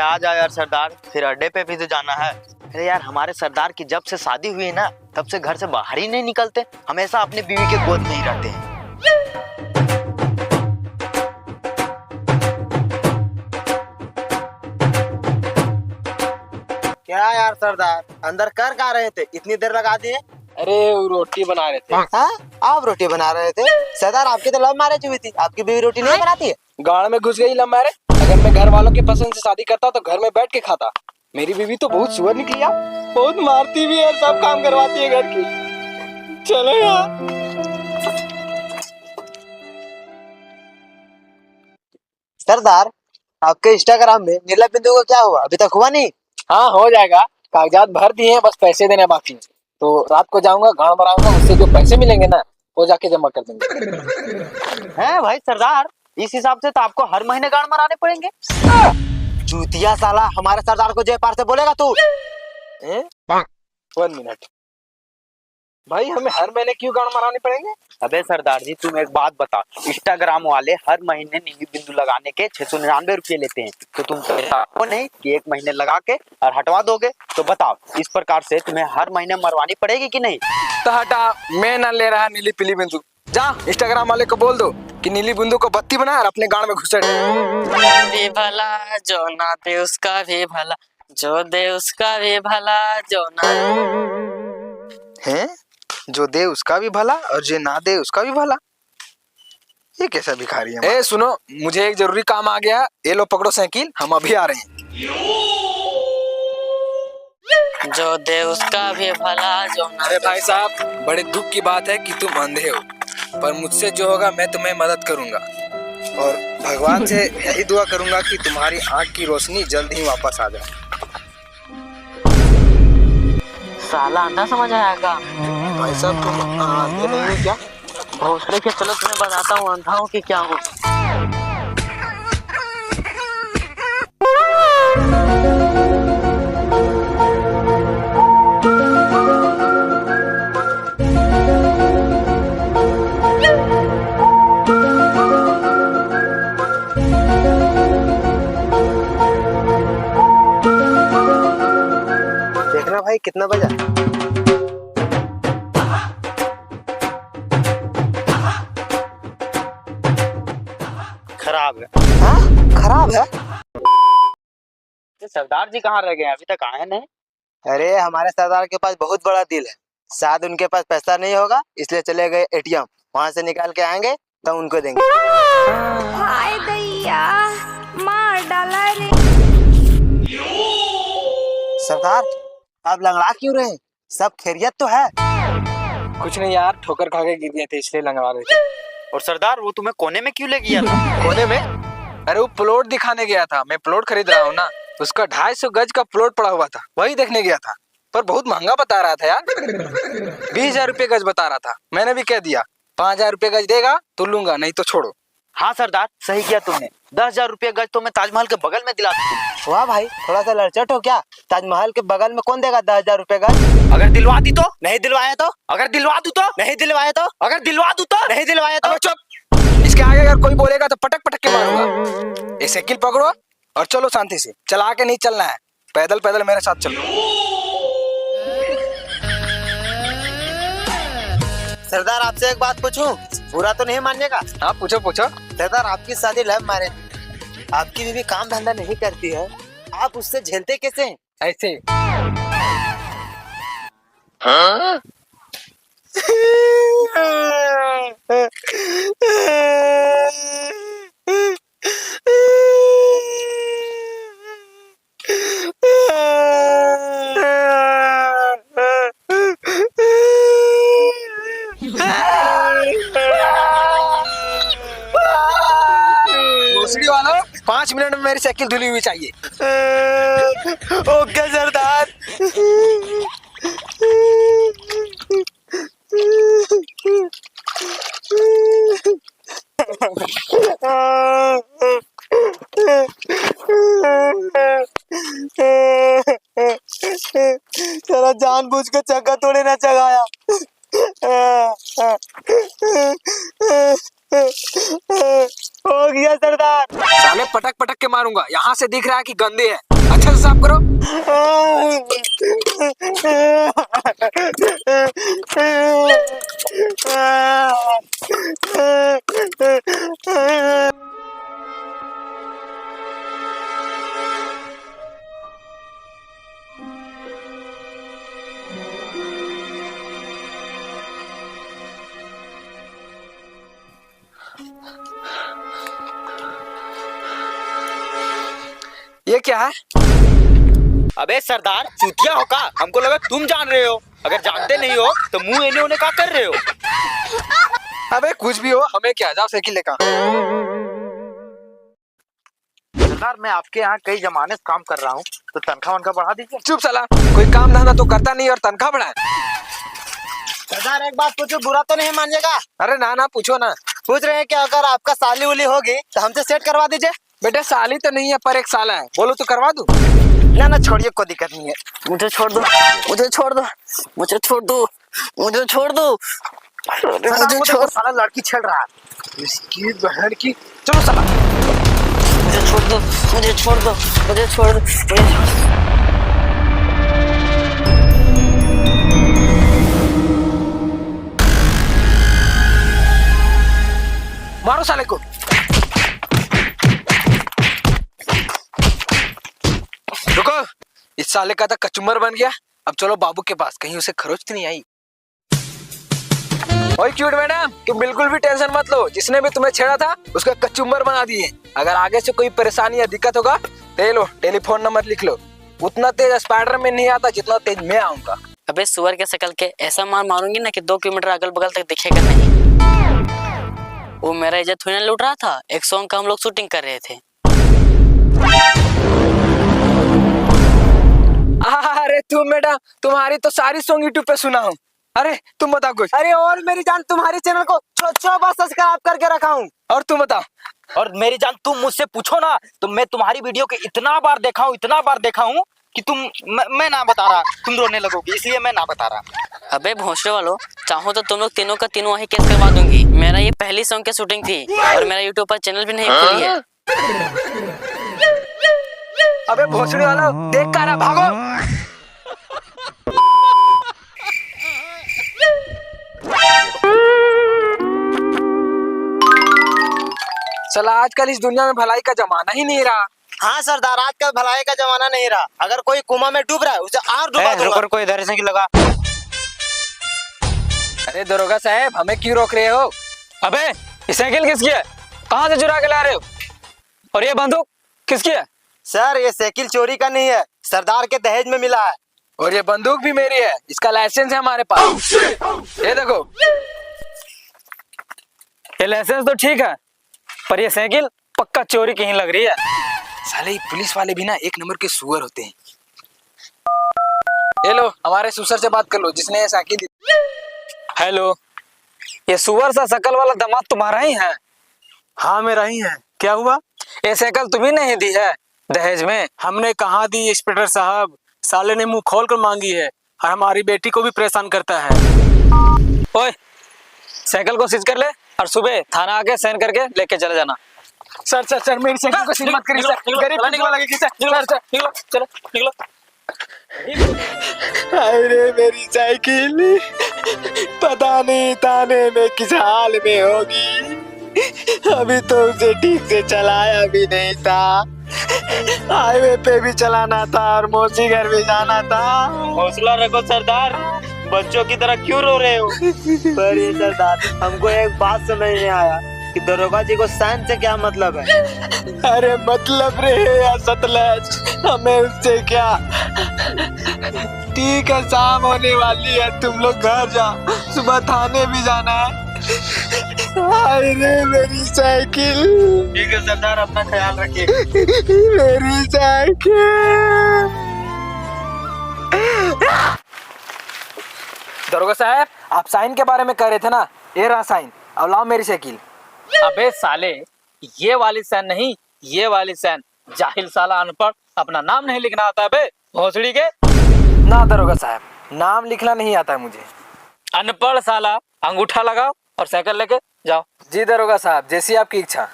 आ जाओ यार सरदार, फिर अड्डे पे भी तो जाना है। अरे यार हमारे सरदार की जब से शादी हुई है ना, तब से घर से बाहर ही नहीं निकलते, हमेशा अपनी बीवी के गोद में ही रहते हैं। क्या यार सरदार, अंदर कर क्या रहे थे, इतनी देर लगा दिए? अरे वो रोटी बना रहे थे। हाँ, आप रोटी बना रहे थे? सरदार आपकी तो लव मैरिज हुई थी, आपकी बीवी रोटी नहीं बनाती है? गाड़ में घुस गई लव मैरिज। अगर मैं घर वालों के पसंद से शादी करता तो घर में बैठ के खाता। मेरी बीवी तो बहुत सुअर निकली यार, बहुत मारती भी है, सब काम करवाती है घर की। चलो यार। सरदार, आपके इंस्टाग्राम में नीला बिंदु को क्या हुआ, अभी तक हुआ नहीं? हाँ हो जाएगा, कागजात भर दिए हैं, बस पैसे देने बाकी हैं। तो रात को जाऊंगा, गाँव मराऊंगा, उससे जो पैसे मिलेंगे ना वो जाके जमा कर देंगे। है भाई सरदार, इस हिसाब से तो आपको हर महीने गाड़ मराने पड़ेंगे। चूतिया साला, हमारे सरदार को जय पार से बोलेगा तू? 1 मिनट भाई, हमें हर महीने क्यों गाड़ मराने पड़ेंगे? अबे सरदार जी तुम एक बात बताओ, इंस्टाग्राम वाले हर महीने नीली बिंदु लगाने के 699 रुपये लेते हैं, तो तुम को नहीं कि एक महीने लगा के और हटवा दोगे? तो बताओ, इस प्रकार से तुम्हें हर महीने मरवानी पड़ेगी कि नहीं? तो हटा, मैं ना ले रहा नीली पीली बिंदु। जा इंस्टाग्राम वाले को बोल दो कि नीली बिंदु को बत्ती बना और अपने गाड़ में घुसेड़। भी भला जो ना दे उसका भी भला, जो दे उसका भी भला, जो ना हैं? जो दे उसका भी भला और जो ना दे उसका भी भला। ये कैसा भिखारी है? ए सुनो, मुझे एक जरूरी काम आ गया, ये लो पकड़ो साइकिल, हम अभी आ रहे हैं। जो दे उसका भी भला, जो ना। अरे भाई साहब, बड़े दुख की बात है कि तुम अंधे हो, पर मुझसे जो होगा मैं तुम्हें मदद करूंगा और भगवान से यही दुआ करूंगा कि तुम्हारी आंख की रोशनी जल्द ही वापस आ जाए। साला अंधा समझ आएगा। भाई साहब तुम अंधे नहीं हो क्या? भोसड़े के, चलो तुम्हें बताता हूँ अंधा हूँ कि क्या हूँ। देखना भाई कितना बजा। खराब है। हाँ? खराब है? ये सरदार जी कहाँ रह गए, अभी तक आए नहीं? अरे हमारे सरदार के पास बहुत बड़ा दिल है, शायद उनके पास पैसा नहीं होगा इसलिए चले गए एटीएम, वहां से निकाल के आएंगे तो उनको देंगे। हाय दैया, मार डाला रे। सरदार, आप लंगड़ा क्यों रहे हैं? सब खैरियत तो है? कुछ नहीं यार, ठोकर खा के गिर गए थे इसलिए लंगड़ा रहे थे। और सरदार वो तुम्हें कोने में क्यों ले गया था? कोने में? अरे वो प्लॉट दिखाने गया था, मैं प्लॉट खरीद रहा हूँ ना, उसका 250 गज का प्लॉट पड़ा हुआ था, वही देखने गया था, पर बहुत महंगा बता रहा था यार। 20,000 रुपये गज बता रहा था। मैंने भी कह दिया 5,000 रुपये गज देगा तो लूंगा, नहीं तो छोड़ो। हाँ सरदार सही किया तुमने, 10,000 रुपये गज तो मैं ताजमहल के बगल में दिला दूँ। वाह भाई, थोड़ा सा लड़चट हो क्या? ताजमहल के बगल में कौन देगा 10,000 रुपए गज? अगर दिलवा दी तो? नहीं दिलवाए तो? अगर दिलवा दूँ तो? नहीं दिलवाए तो? अगर दिलवा दूँ तो? नहीं दिलवाए तो? अबे चुप, इसके आगे अगर कोई बोलेगा तो पटक पटक के मारूंगा। ये साइकिल पकड़ो और चलो शांति से, चला के नहीं चलना है, पैदल पैदल मेरे साथ चलो। सरदार आपसे एक बात पूछूं, बुरा तो नहीं मानिएगा? हाँ पूछो पूछो। सरदार आपकी शादी लव मैरिज, आपकी बीवी काम धंधा नहीं करती है, आप उससे झेलते कैसे हैं? ऐसे हाँ? भोसड़ी वालों, 5 मिनट में मेरी साइकिल धुली हुई चाहिए। ओके सरदार। तेरा जानबूझ के चक्का थोड़ी ना चगाया। हो गया सरदार। साले पटक पटक के मारूंगा, यहाँ से दिख रहा है कि गंदे है। अच्छा से साफ करो। ये क्या है? अबे सरदार चूतिया हो का? हमको लगा तुम जान रहे हो। अगर जानते नहीं हो तो मुंह एने ओने का कर रहे हो? अबे कुछ भी हो, हमें क्या, जाओ साइकिल लेकर। सरदार मैं आपके यहाँ कई जमाने से काम कर रहा हूँ, तो तनख्वाह वनख्वाह बढ़ा दीजिए। चुप साला, कोई काम धंधा तो करता नहीं और तनख्वाह बढ़ाए। सरदार एक बात पूछो, बुरा तो नहीं मानिएगा? अरे ना ना, पूछो ना। पूछ रहे हैं कि अगर आपका साली उली होगी तो हमसे सेट करवा दीजिए। बेटे साली तो नहीं है, पर एक साला है, बोलो तो करवा दूं। ना ना छोड़िए, कोई दिक्कत नहीं है। मुझे छोड़ दो, मुझे छोड़ दो, मुझे छोड़ दो, मुझे छोड़ दो, मुझे छोड़, साला लड़की छेड़ रहा है। इसकी बहन की, चलो साला। मुझे छोड़ दो, मुझे छोड़ दो, मुझे छोड़ दो, मुझे छोड़ दो। मारो साले को। रुको, इस साले का तो कचुम्बर बन गया। अब चलो बाबू के पास, कहीं उसे खरोच तो नहीं आई। ओए क्यूट मैडम, तुम बिल्कुल भी टेंशन मत लो, जिसने भी तुम्हें छेड़ा था उसका कचुम्बर बना दिए। अगर आगे से कोई परेशानी या दिक्कत होगा तो ये लो, टेलीफोन नंबर लिख लो। उतना तेज स्पाइडरमैन नहीं आता जितना तेज मैं आऊंगा। अबे सुअर के शकल के, ऐसा मार मारूंगी ना कि 2 किलोमीटर अगल बगल तक दिखेगा नहीं। वो मेरा इज्जत थोड़ी ना लूट रहा था, एक सॉन्ग का हम लोग शूटिंग कर रहे थे। अरे तुम मैडम, तुम्हारी तो सारी सॉन्ग यूट्यूब पे सुना हूँ। अरे तुम बताओ कुछ। अरे और मेरी जान, तुम्हारे चैनल को 6 बार सब्सक्राइब करके रखा हूँ। और तुम बताओ। और मेरी जान तुम मुझसे पूछो ना, तो मैं तुम्हारी वीडियो के इतना बार देखा हूँ, इतना बार देखा हूँ कि मैं ना बता रहा, तुम रोने लगोगी, इसलिए मैं ना बता रहा। अबे भोंसले वालों, चाहो तो तुम लोग तीनों का तीनों वही केस करवा दूंगी। मेरा ये पहली सॉन्ग की शूटिंग थी और मेरा यूट्यूब पर चैनल भी नहीं खुली है। अबे भोसड़ी वाला, देख कर आ, भागो। चला, आजकल इस दुनिया में भलाई का जमाना ही नहीं रहा। हाँ सरदार, आजकल भलाई का जमाना नहीं रहा। अगर कोई कुआं में डूब रहा है उसे और डूबा दूंगा। कोई इधर से लगा। अरे दरोगा साहब, हमें क्यों रोक रहे हो? अबे ये साइकिल किसकी है? कहाँ से चुरा के ला रहे हो? और ये बंदूक किसकी है? सर ये साइकिल चोरी का नहीं है, सरदार के दहेज में मिला है। और ये बंदूक भी मेरी है, इसका लाइसेंस है हमारे पास। ये देखो। ये लाइसेंस तो ठीक है, पर ये साइकिल पक्का चोरी की ही लग रही है। साले पुलिस वाले भी ना एक नंबर के सुअर होते हैं। ये लो, हमारे सुसर से बात कर लो, जिसने ये साइकिल दी। हेलो, ये सुअर सा शकल वाला दामाद तुम्हारा ही है? हाँ मेरा ही है। क्या हुआ? ये साइकिल तुम्ही नहीं दी है दहेज में? हमने कहाँ दी इंस्पेक्टर साहब, साले ने मुंह खोल कर मांगी है और हमारी बेटी को भी परेशान करता है। ओए, साइकिल को सीज कर ले और सुबह थाना आके साइन करके लेके चले जाना। सर सर सर, मेरी साइकिल को सीज मत करिए सर, गरीब निकलो लगेगी सर। निकलो निकलो, चलो निकलो। अरे मेरी साइकिल पता नहीं थाने में किस हाल में होगी। अभी तो उसे ठीक से चलाया भी नहीं था, हाईवे पे भी चलाना था और मौसी घर भी जाना था। हौसला रखो सरदार, बच्चों की तरह क्यों रो रहे हो? पर ये सरदार, हमको एक बात समझ नहीं आया कि दरोगा जी को साइन से क्या मतलब है। अरे मतलब रे या सतलज, हमें उससे क्या। ठीक है, शाम होने वाली है, तुम लोग घर जाओ, सुबह थाने भी जाना है। अरे मेरी साइकिल। ठीक है सरदार, अपना ख्याल रखिए। मेरी साइकिल। दरोगा साहब, आप साइन के बारे में कह रहे थे ना, ये रहा साइन। अब लाओ मेरी साइकिल। अबे साले, ये वाली साइन नहीं, ये वाली साइन। जाहिल साला, अनपढ़, अपना नाम नहीं लिखना आता है बे भोसड़ी के? ना दरोगा साहब, नाम लिखना नहीं आता है मुझे। अनपढ़ साला, अंगूठा लगाओ और साइकिल लेके जाओ। जी दरोगा साहब, जैसी आपकी इच्छा।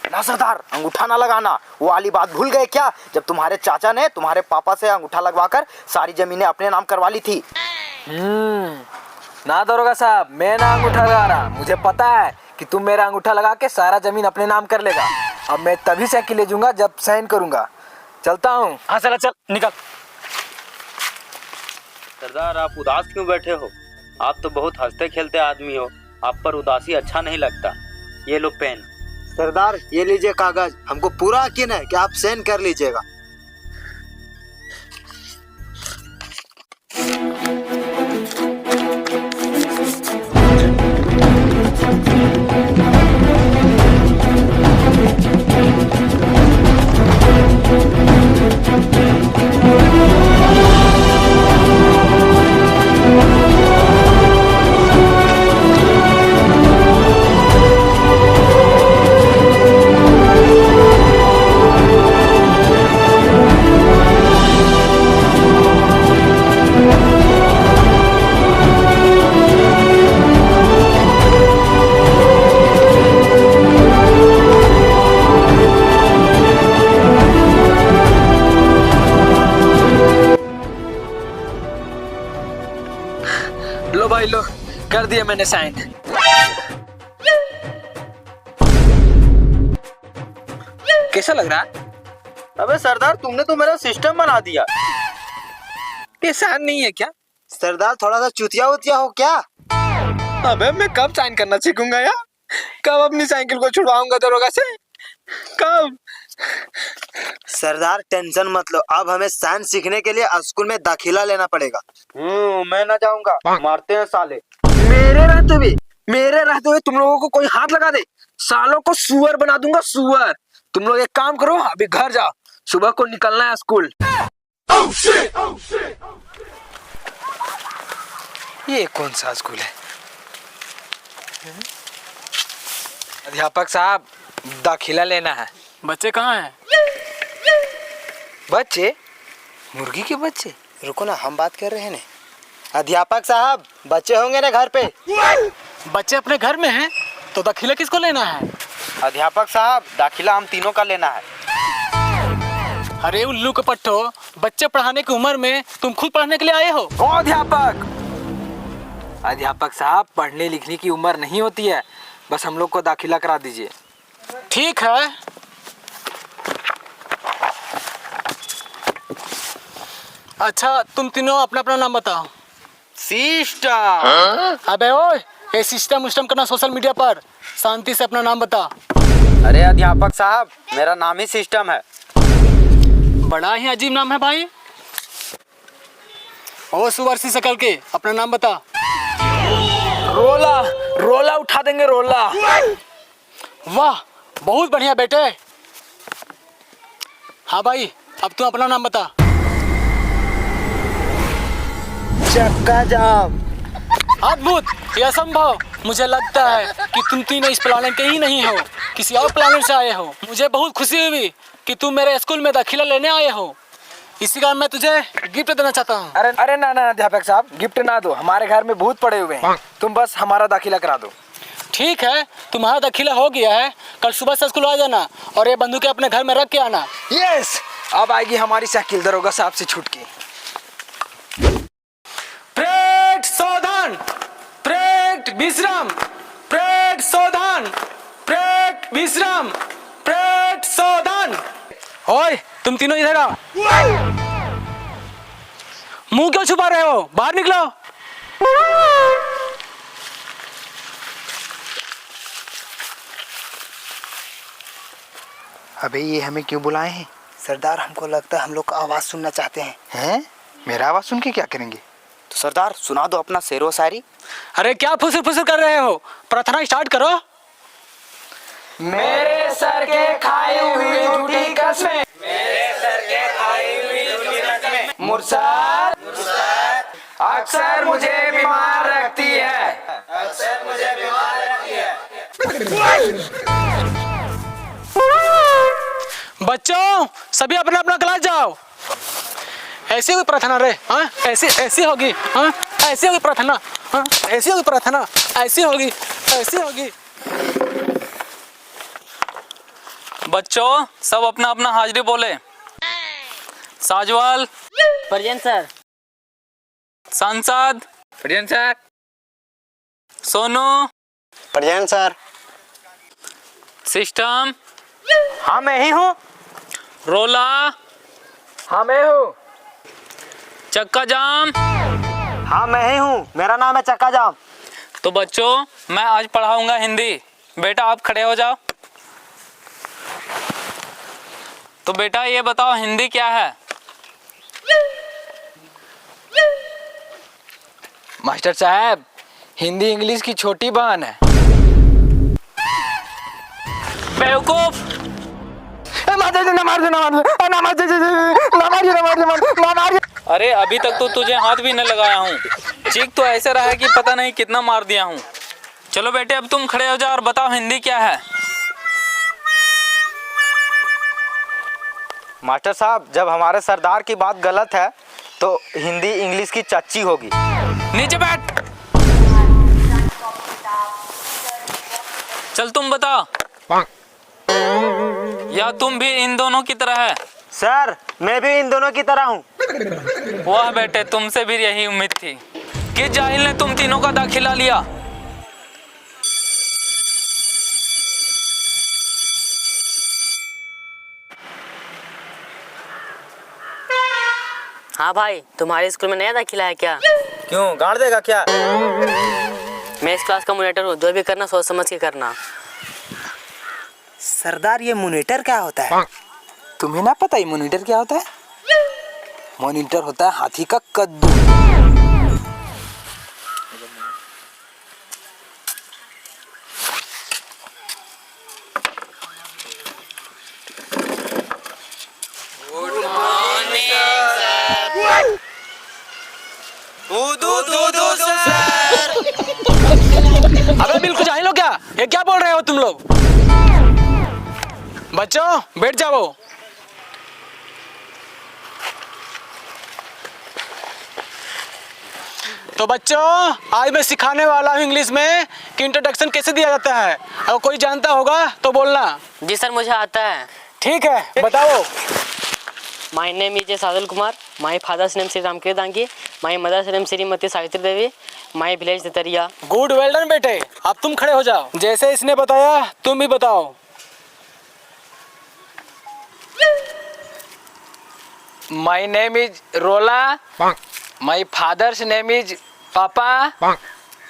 ना सरदार, अंगूठा ना लगाना। वो वाली बात भूल गए क्या, जब तुम्हारे चाचा ने तुम्हारे पापा से अंगूठा लगवाकर सारी जमीनें अपने नाम करवा ली थी। ना दरोगा साहब, मैं ना अंगूठा लगा रहा। मुझे पता है कि तुम मेरा अंगूठा लगा के सारा जमीन अपने नाम कर लेगा। अब मैं तभी साइकिल ले जाऊंगा जब साइन करूंगा। चलता हूँ। हाँ चला, चल निकल। सरदार, आप उदास क्यों बैठे हो? आप तो बहुत हंसते खेलते आदमी हो, आप पर उदासी अच्छा नहीं लगता। ये लो पेन। सरदार ये लीजिए कागज, हमको पूरा यकीन है कि आप साइन कर लीजिएगा। लो भाई लो, कर दिया मैंने साइन। कैसा लग रहा है? अबे सरदार, तुमने तो मेरा सिस्टम बना दिया। ये साइन नहीं है क्या? सरदार थोड़ा सा चुतिया उतिया हो क्या? अबे मैं कब साइन करना सीखूंगा यार? कब अपनी साइकिल को छुड़वाऊंगा दरोगा से? कब? सरदार टेंशन मत लो, अब हमें साइंस सीखने के लिए स्कूल में दाखिला लेना पड़ेगा। मैं ना जाऊंगा, मारते हैं साले। मेरे रहते हुए तुम लोगों को कोई हाथ लगा दे, सालों को सुअर बना दूंगा, सुअर। तुम लोग एक काम करो, अभी घर जाओ, सुबह को निकलना है स्कूल। ये कौन सा स्कूल है? अध्यापक साहब, दाखिला लेना है। बच्चे कहाँ हैं? बच्चे? मुर्गी के बच्चे? रुको ना, हम बात कर रहे हैं ना। अध्यापक साहब, बच्चे होंगे ना घर पे? बच्चे अपने घर में हैं, तो दाखिला किसको लेना है? अध्यापक साहब, दाखिला हम तीनों का लेना है। अरे उल्लू के पट्टो, बच्चे पढ़ाने की उम्र में तुम खुद पढ़ने के लिए आए हो? ओ अध्यापक! अध्यापक साहब, पढ़ने लिखने की उम्र नहीं होती है, बस हम लोग को दाखिला करा दीजिए। ठीक है। अच्छा, तुम तीनों अपना अपना नाम बताओ। सिस्टम। अबे ओए, ये सिस्टम उस्टम करना सोशल मीडिया पर, शांति से अपना नाम बता। अरे अध्यापक साहब, मेरा नाम ही सिस्टम है। बड़ा ही अजीब नाम है भाई। ओ सुअर-सी शकल के, अपना नाम बता। रोला, रोला उठा देंगे, रोला। वाह, बहुत बढ़िया बेटे। हाँ भाई, अब तू अपना नाम बता। चक्का जाम। अद्भुत, यह संभव। मुझे लगता है कि तुम तीनों इस प्लानेट के ही नहीं हो, किसी और प्लानेट से आए हो। मुझे बहुत खुशी हुई कि तुम मेरे स्कूल में दाखिला लेने आए हो। इसी कारण मैं तुझे गिफ्ट देना चाहता हूँ। अरे ना अध्यापक साहब, गिफ्ट ना दो, हमारे घर में भूत पड़े हुए हैं। तुम बस हमारा दाखिला करा दो। ठीक है, तुम्हारा दाखिला हो गया है। कल सुबह से स्कूल आ जाना और ये बंदूकें अपने घर में रख के आना। यस, अब आएगी हमारी साइकिल दरोगा साहब से छूट के। परेड सावधान, परेड विश्राम, परेड सावधान, परेड विश्राम, परेड सावधान। ओए, तुम तीनों इधर आओ। मुंह क्यों छुपा रहे हो? बाहर निकलो। अबे ये हमें क्यों बुलाए हैं? सरदार हमको लगता है हम लोग का आवाज सुनना चाहते हैं। हैं? मेरा आवाज सुन के क्या करेंगे? तो सरदार सुना दो अपना शेरो शायरी। अरे क्या फुसर फुसर कर रहे हो? प्रार्थना स्टार्ट करो। मेरे सर के खाई हुई झूठी कसमें, मेरे सर के खाई हुई झूठी कसमें, मुर्शद अक्सर मुझे बीमार रखती है, अक्सर मुझे बीमार रखती है। बच्चों, सभी अपना अपना क्लास जाओ। ऐसी होगी प्रार्थना रे? हाँ, ऐसी होगी। हाँ, ऐसी होगी प्रार्थना। हाँ, ऐसी होगी प्रार्थना। ऐसी होगी, ऐसी होगी। बच्चों सब अपना अपना हाजिरी बोले। साजवाल, प्रेजेंट सर। सांसद, present sir. Sonu, present sir. System, हाँ मैं ही हूँ। रोला, हाँ मैं हूँ। चक्का जाम। हाँ मैं ही हूँ, मेरा नाम है चक्का जाम। तो बच्चों मैं आज पढ़ाऊंगा हिंदी। बेटा आप खड़े हो जाओ। तो बेटा ये बताओ हिंदी क्या है? मास्टर साहब, हिंदी इंग्लिश की छोटी बहन है। बेवकूफ। अरे अभी तक तो तुझे हाथ भी न लगाया हूँ, चीख तो ऐसे रहा है कि पता नहीं कितना मार दिया हूँ। चलो बेटे अब तुम खड़े हो जाओ और बताओ हिंदी क्या है? मास्टर साहब, जब हमारे सरदार की बात गलत है तो हिंदी इंग्लिश की चच्ची होगी। नीचे बैठ। चल तुम बताओ। या तुम भी इन दोनों की तरह है? सर मैं भी इन दोनों की तरह हूँ। वाह बेटे, तुमसे भी यही उम्मीद थी। किस जाहिल ने तुम तीनों का दाखिला लिया? हाँ भाई, तुम्हारे स्कूल में नया दाखिला है क्या? क्यों, गाड़ देगा क्या? मैं इस क्लास का मॉनिटर हूँ, जो भी करना सोच समझ के करना। सरदार ये मॉनिटर क्या होता है? तुम्हें ना पता ही मॉनिटर क्या होता है? मॉनिटर होता है हाथी का कद्दू। अबे बिल्कुल जाहिल हो क्या? ये क्या बोल रहे हो तुम लोग? बच्चों बैठ जाओ। तो बच्चों आज मैं सिखाने वाला हूँ इंग्लिश में कि इंट्रोडक्शन कैसे दिया जाता है। अगर कोई जानता होगा तो बोलना। जी सर, मुझे आता है। ठीक है, बताओ। My name is Sadul Kumar. My father's name Shri Ramkrishna Dangi. My mother's name Shrimati Savitri Devi. My village Tetariya. Good, well done बेटे। अब तुम खड़े हो जाओ। जैसे इसने बताया तुम भी बताओ। My name is Rola. My father's name is Papa.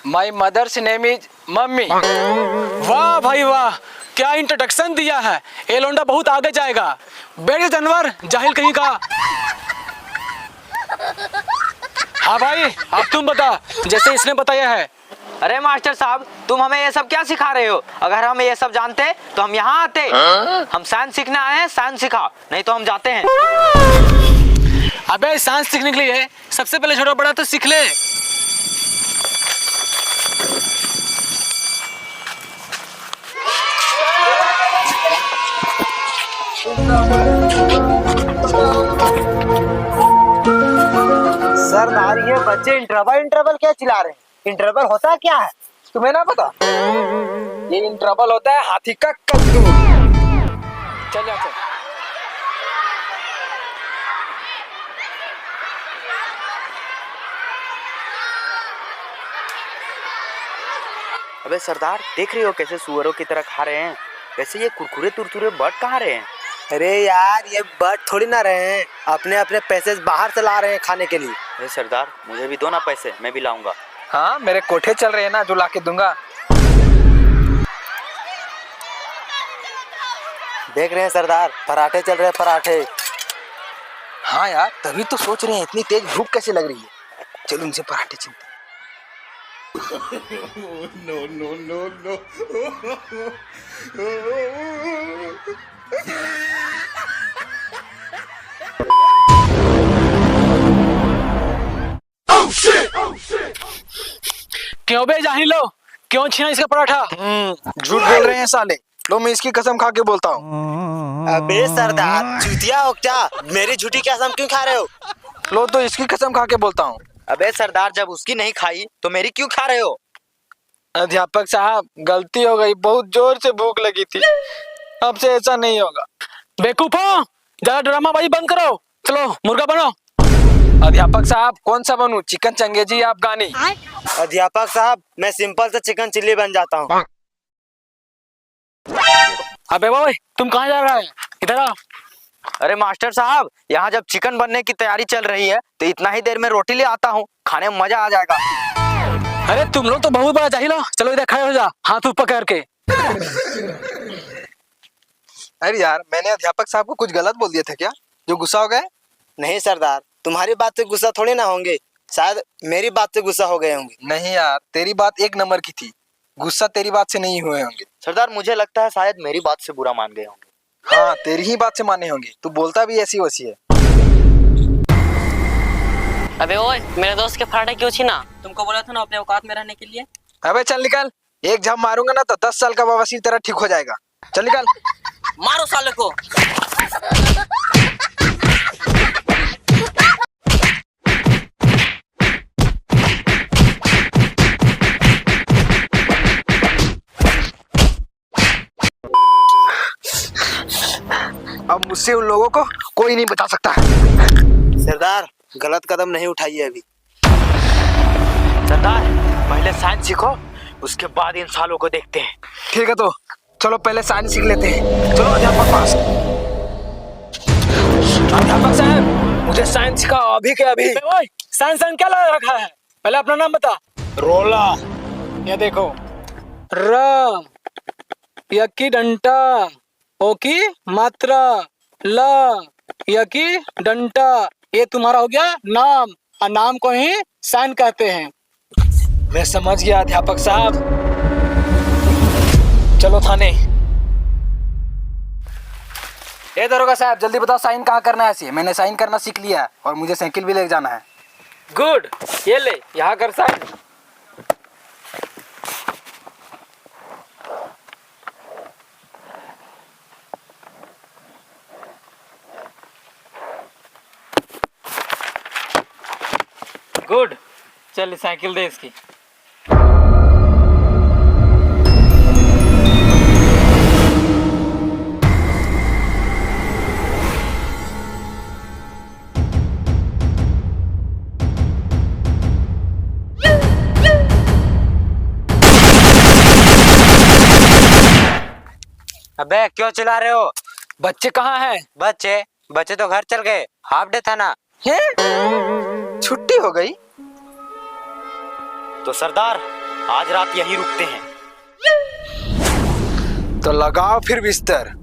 My mother's name is Mummy. वाह भाई वाह, क्या इंट्रोडक्शन दिया है। ये लोंडा बहुत आगे जाएगा। बैठ जानवर, जाहिल कहीं का। हाँ भाई, अब तुम बता जैसे इसने बताया है। अरे मास्टर साहब, तुम हमें ये सब क्या सिखा रहे हो? अगर हम ये सब जानते तो हम यहाँ आते। हम साइंस सीखने आए हैं, साइंस सिखाओ, नहीं तो हम जाते हैं। अबे साइंस सीखने के लिए सबसे पहले छोटा बड़ा तो सीख ले। सरदार ये बच्चे इंटरवल क्या चिल्ला रहे हैं? इंटरवल होता क्या है? तुम्हें ना पता? ये इंटरवल होता है हाथी का कद्दू। चल जा चल। अबे सरदार, देख रहे हो कैसे सुअरों की तरह खा रहे हैं? वैसे ये कुरकुरे तुरतुरे बर्ड कहाँ रहे हैं? अरे यार ये बर्ड थोड़ी ना रहे हैं, अपने अपने पैसे बाहर से ला रहे हैं खाने के लिए। अरे सरदार, मुझे भी दो ना पैसे, मैं भी लाऊंगा। हाँ मेरे कोठे चल रहे हैं ना, जो ला के दूंगा। देख रहे हैं सरदार, पराठे चल रहे हैं, पराठे। हाँ यार, तभी तो सोच रहे हैं इतनी तेज भूख कैसे लग रही है। चलो उनसे पराठे चिंता। क्यों बे जाहिलो, क्यों छीना इसका पराठा? झूठ बोल रहे हैं साले। लो मैं इसकी कसम खा के बोलता हूँ। अबे सरदार चूतिया हो क्या? मेरी झूठी कसम क्यों खा रहे हो? लो तो इसकी कसम खा के बोलता हूँ। अबे सरदार, जब उसकी नहीं खाई तो मेरी क्यों खा रहे हो? अध्यापक साहब गलती हो गई, बहुत जोर से भूख लगी थी। अब से ऐसा नहीं होगा। बेवकूफो, ज्यादा ड्रामाबाजी बंद करो, चलो मुर्गा बनो। अध्यापक साहब कौन सा बनूं, चिकन चंगेजी या अफगानी? अध्यापक साहब मैं सिंपल से चिकन चिल्ली बन जाता हूँ। अबे वो तुम कहाँ जा रहा है, इधर आओ। अरे मास्टर साहब, यहाँ जब चिकन बनने की तैयारी चल रही है तो इतना ही देर में रोटी ले आता हूँ, खाने में मजा आ जाएगा। अरे तुम लोग तो बहुत बड़ा जाहिल हो, चलो इधर खड़े हो जा, हाथ ऊपर करके। अरे यार, मैंने अध्यापक साहब को कुछ गलत बोल दिया था क्या, जो गुस्सा हो गए? नहीं सरदार, तुम्हारी बात से गुस्सा थोड़ी ना होंगे, शायद मेरी बात से गुस्सा हो गए होंगे। नहीं यार, तेरी बात एक नंबर की थी, गुस्सा तेरी बात से नहीं हुए होंगे। सरदार मुझे लगता है शायद मेरी बात से बुरा मान गए होंगे। हाँ, तेरी ही बात से माने होंगे, तू बोलता भी ऐसी वैसी है। अबे ओए, मेरे दोस्त के फाड़े क्यों छीना? तुमको बोला था ना अपने औकात में रहने के लिए। अबे चल निकल, एक झप मारूंगा ना तो 10 साल का बवासीर तेरा ठीक हो जाएगा। चल निकल। मारो साले को। अब मुझसे उन लोगों को कोई नहीं बचा सकता है। सरदार गलत कदम नहीं उठाइए अभी। सरदार पहले साइंस सीखो, उसके बाद इन सालों को देखते हैं। ठीक है तो चलो पहले साइंस सीख लेते हैं। चलो अध्यापक पास। अध्यापक साहब मुझे साइंस सिखाओ अभी के अभी। ओए, साइन क्या लगा रखा है, पहले अपना नाम बता। रोला। ये देखो, र यकी डंटा, ओ की मात्रा, ल यकी डंटा, ये तुम्हारा हो गया नाम, और नाम को ही साइन कहते हैं। मैं समझ गया अध्यापक साहब, चलो थाने। ए दरोगा साहब जल्दी बताओ साइन कहाँ करना है ऐसे। मैंने साइन करना सीख लिया है और मुझे साइकिल भी लेके जाना है। गुड, ये ले यहाँ कर साइन। गुड, चल साइकिल दे इसकी। अबे क्यों चिल्ला रहे हो? बच्चे कहाँ हैं? बच्चे तो घर चल गए, हाफ डे था ना। छुट्टी हो गई तो सरदार आज रात यहीं रुकते हैं। तो लगाओ फिर बिस्तर।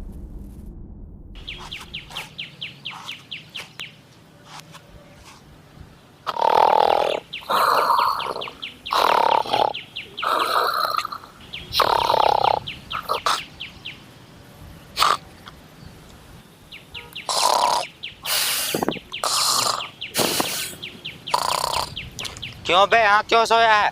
क्यों बे, यहाँ क्यों सोया है?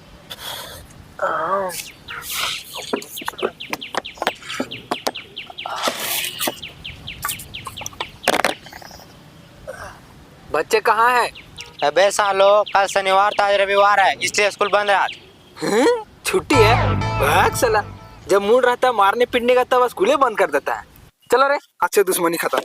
बच्चे कहाँ हैं? अबे सालो, कल शनिवार था, आज रविवार है, इसलिए स्कूल बंद है आज। छुट्टी है? भाग साला, जब मूड रहता है मारने पीटने का तब स्कूल बंद कर देता है। चलो रे, आज से दुश्मनी खत्म।